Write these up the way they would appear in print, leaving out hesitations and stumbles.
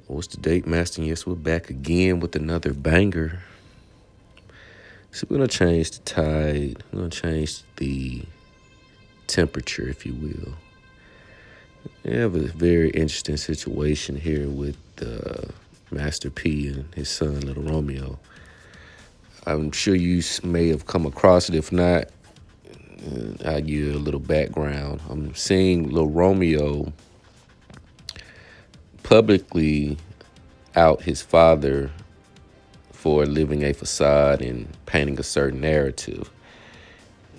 What's the date, Master? Yes, we're back again with another banger. So we're going to change the tide. We're going to change the temperature, if you will. We have a very interesting situation here with Master P and his son, Little Romeo. I'm sure you may have come across it. If not, I'll give you a little background. I'm seeing Little Romeo publicly out his father for living a facade and painting a certain narrative.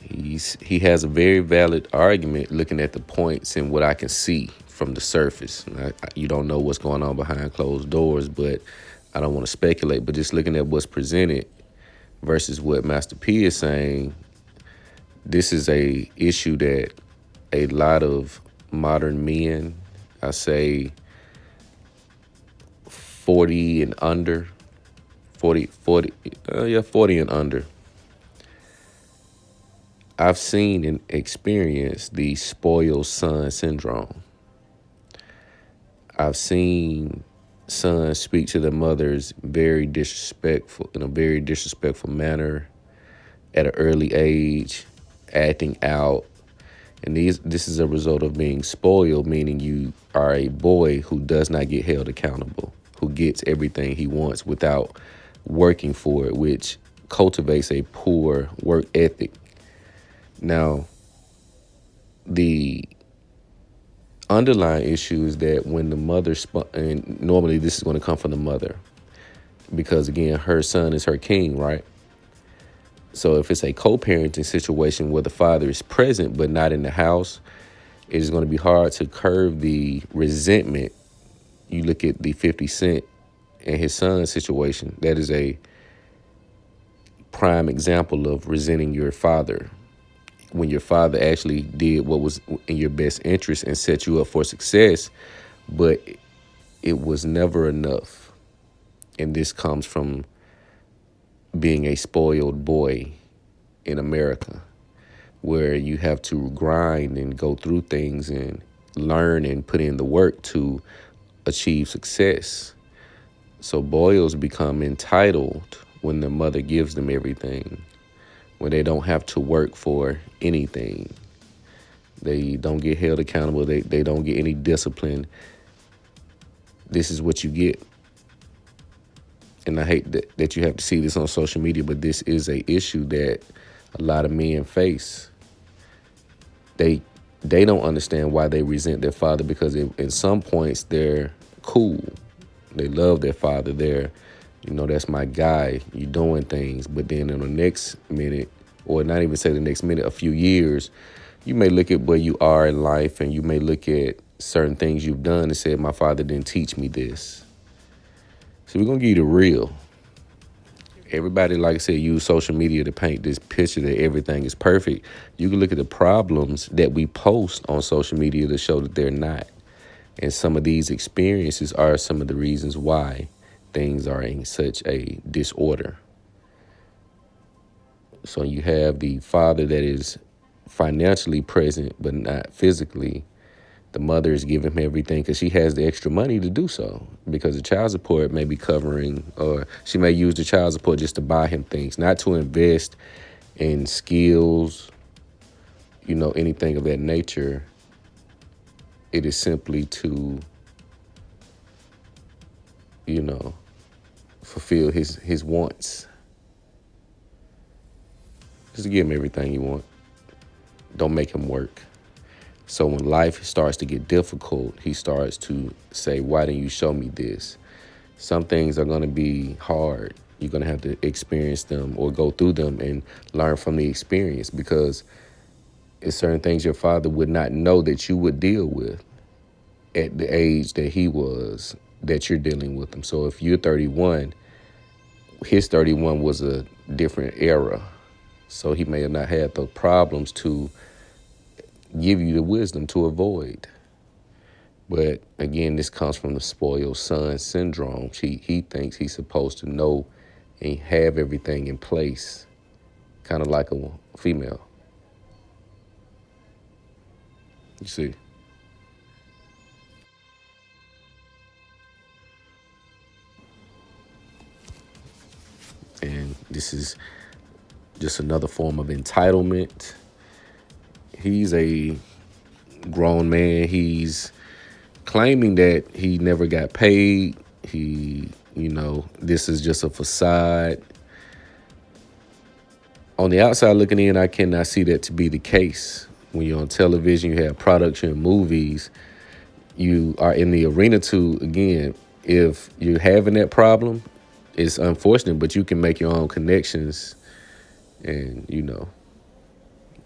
He has a very valid argument looking at the points and what I can see from the surface. You don't know what's going on behind closed doors, but I don't want to speculate. But just looking at what's presented versus what Master P is saying, this is a issue that a lot of modern men, I say 40 and under, 40 and under, I've seen and experienced the spoiled son syndrome. I've seen sons speak to their mothers in a very disrespectful manner at an early age, acting out. And this is a result of being spoiled, meaning you are a boy who does not get held accountable, who gets everything he wants without working for it, which cultivates a poor work ethic. Now, the underlying issue is that when the mother, and normally this is going to come from the mother, because again, her son is her king, right? So if it's a co-parenting situation where the father is present but not in the house, it is going to be hard to curb the resentment. You look at the 50 Cent and his son's situation, that is a prime example of resenting your father. When your father actually did what was in your best interest and set you up for success, but it was never enough. And this comes from being a spoiled boy in America, where you have to grind and go through things and learn and put in the work to achieve success. So boys become entitled when the mother gives them everything, when they don't have to work for anything. They don't get held accountable. They don't get any discipline. This is what you get. And I hate that you have to see this on social media, but this is a issue that a lot of men face. They don't understand why they resent their father, because in some points they're cool. They love their father. That's my guy. You're doing things. But then in the next minute, or not even say the next minute, a few years, you may look at where you are in life and you may look at certain things you've done and say, my father didn't teach me this. So we're going to give you the real. Everybody, like I said, use social media to paint this picture that everything is perfect. You can look at the problems that we post on social media to show that they're not. And some of these experiences are some of the reasons why things are in such a disorder. So you have the father that is financially present but not physically. The mother is giving him everything because she has the extra money to do so, because the child support may be covering, or she may use the child support just to buy him things, not to invest in skills, anything of that nature. It is simply to, fulfill his wants. Just give him everything you want. Don't make him work. So when life starts to get difficult, he starts to say, why didn't you show me this? Some things are going to be hard. You're going to have to experience them or go through them and learn from the experience, because it's certain things your father would not know that you would deal with at the age that he was, that you're dealing with them. So if you're 31, his 31 was a different era. So he may have not had the problems to give you the wisdom to avoid. But again, this comes from the spoiled son syndrome. He thinks he's supposed to know and have everything in place, kind of like a female. You see? This is just another form of entitlement. He's a grown man. He's claiming that he never got paid. This is just a facade. On the outside looking in, I cannot see that to be the case. When you're on television, you have products, you're in movies, you are in the arena to, again, if you're having that problem, it's unfortunate, but you can make your own connections and,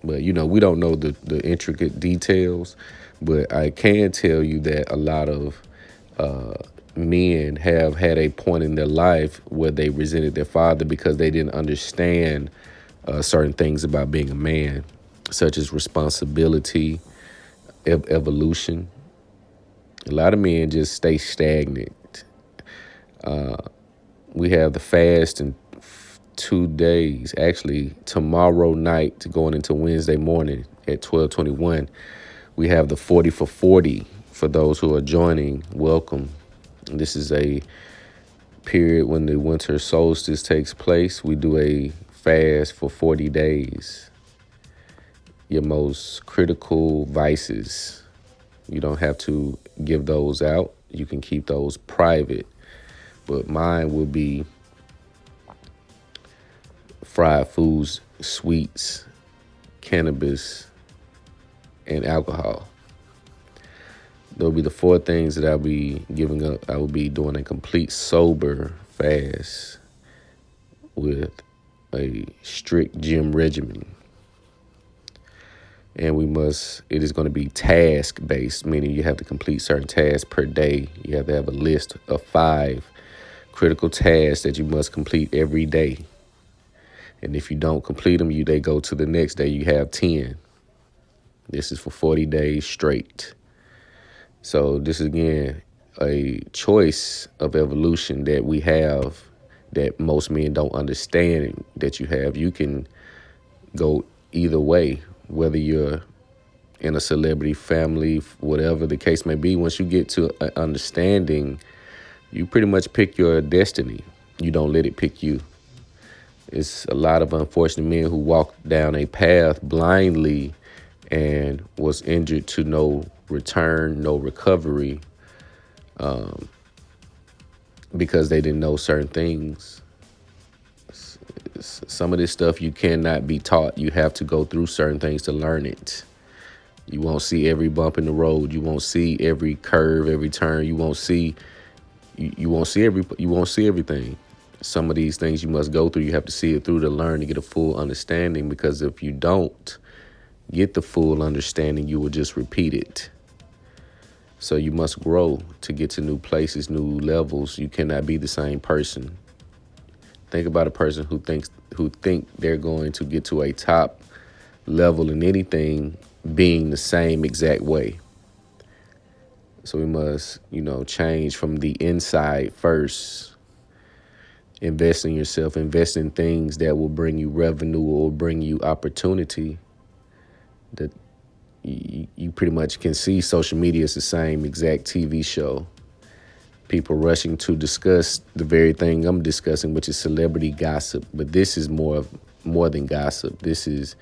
but, we don't know the intricate details, but I can tell you that a lot of men have had a point in their life where they resented their father because they didn't understand certain things about being a man, such as responsibility, evolution. A lot of men just stay stagnant. We have the fast in 2 days. Actually, tomorrow night going into Wednesday morning at 12:21, we have the 40 for 40 for those who are joining. Welcome. This is a period when the winter solstice takes place. We do a fast for 40 days. Your most critical vices, you don't have to give those out. You can keep those private. But mine will be fried foods, sweets, cannabis, and alcohol. There'll be the 4 things that I'll be giving up. I will be doing a complete sober fast with a strict gym regimen. And it is going to be task-based, meaning you have to complete certain tasks per day. You have to have a list of 5 critical tasks that you must complete every day. And if you don't complete them, they go to the next day. You have 10. This is for 40 days straight. So this is, again, a choice of evolution that we have that most men don't understand that you have. You can go either way, whether you're in a celebrity family, whatever the case may be. Once you get to an understanding, you pretty much pick your destiny. You don't let it pick you. It's a lot of unfortunate men who walk down a path blindly and was injured to no return, no recovery, because they didn't know certain things. Some of this stuff you cannot be taught. You have to go through certain things to learn it. You won't see every bump in the road. You won't see every curve, every turn. You won't see everything. Some of these things you must go through. You have to see it through to learn, to get a full understanding, because if you don't get the full understanding, you will just repeat it. So you must grow to get to new places, new levels. You cannot be the same person. Think about a person who think they're going to get to a top level in anything being the same exact way. So we must, change from the inside first. Invest in yourself. Invest in things that will bring you revenue or bring you opportunity. That you pretty much can see social media is the same exact TV show. People rushing to discuss the very thing I'm discussing, which is celebrity gossip. But this is more than gossip. This is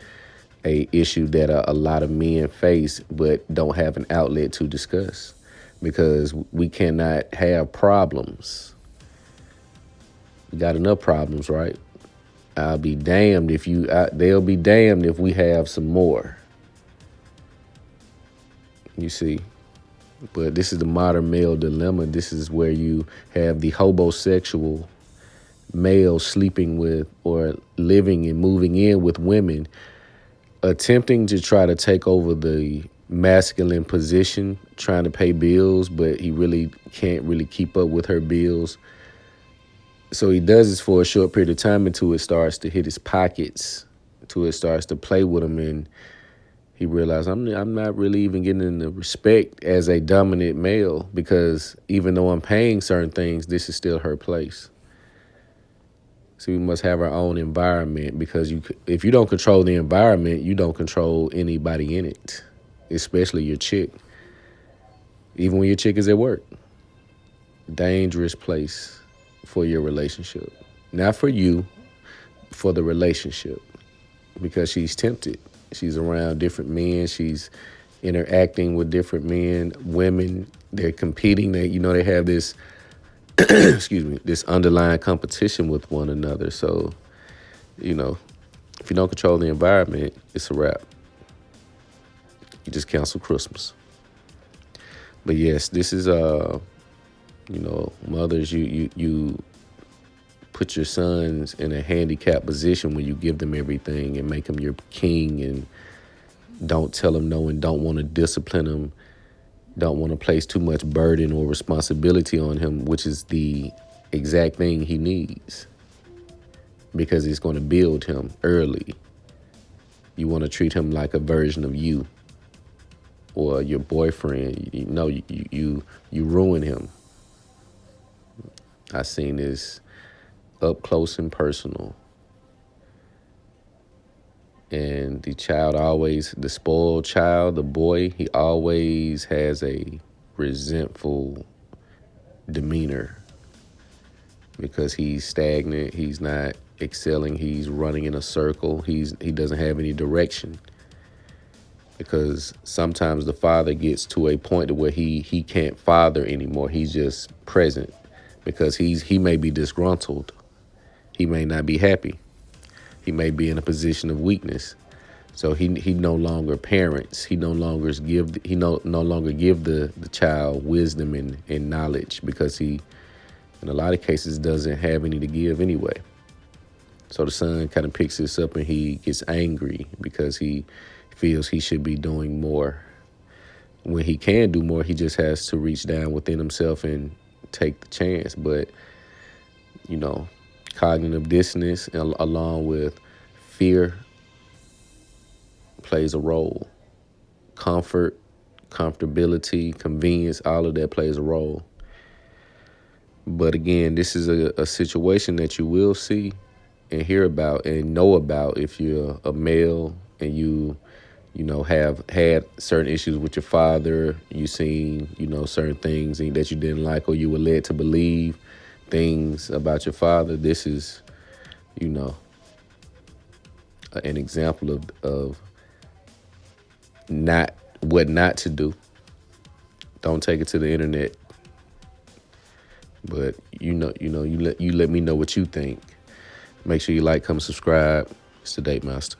a issue that a lot of men face but don't have an outlet to discuss, because we cannot have problems. We got enough problems, right? They'll be damned if we have some more. You see, but this is the modern male dilemma. This is where you have the homosexual male sleeping with or living and moving in with women, attempting to try to take over the masculine position, trying to pay bills, but he really can't really keep up with her bills. So he does this for a short period of time until it starts to hit his pockets, until it starts to play with him, and he realized I'm not really even getting the respect as a dominant male, because even though I'm paying certain things, this is still her place. So we must have our own environment, because if you don't control the environment, you don't control anybody in it, especially your chick. Even when your chick is at work. Dangerous place for your relationship. Not for you, for the relationship because she's tempted. She's around different men. She's interacting with different men, women. They're competing. They have this, excuse me, this underlying competition with one another. So, you know, if you don't control the environment, it's a wrap. You just cancel Christmas. But yes, this is mothers, you put your sons in a handicapped position when you give them everything and make them your king and don't tell them no and don't want to discipline him, don't want to place too much burden or responsibility on him, which is the exact thing he needs because it's going to build him early. You want to treat him like a version of you or your boyfriend. You ruin him. I seen this up close and personal. And the spoiled child, the boy, he always has a resentful demeanor because he's stagnant, he's not excelling, he's running in a circle, he doesn't have any direction. Because sometimes the father gets to a point to where he can't father anymore. He's just present because he may be disgruntled. He may not be happy. He may be in a position of weakness. So he no longer parents. He no longer give the child wisdom and knowledge because he, in a lot of cases, doesn't have any to give anyway. So the son kind of picks this up and he gets angry because he feels he should be doing more. When he can do more, he just has to reach down within himself and take the chance. But, cognitive dissonance along with fear plays a role. Comfortability, convenience, all of that plays a role. But again, this is a situation that you will see and hear about and know about if you're a male and you have had certain issues with your father. You seen, certain things that you didn't like or you were led to believe things about your father. This is, an example of what not to do. Don't take it to the internet. But you let me know what you think. Make sure you like, comment, subscribe. It's the Date Master.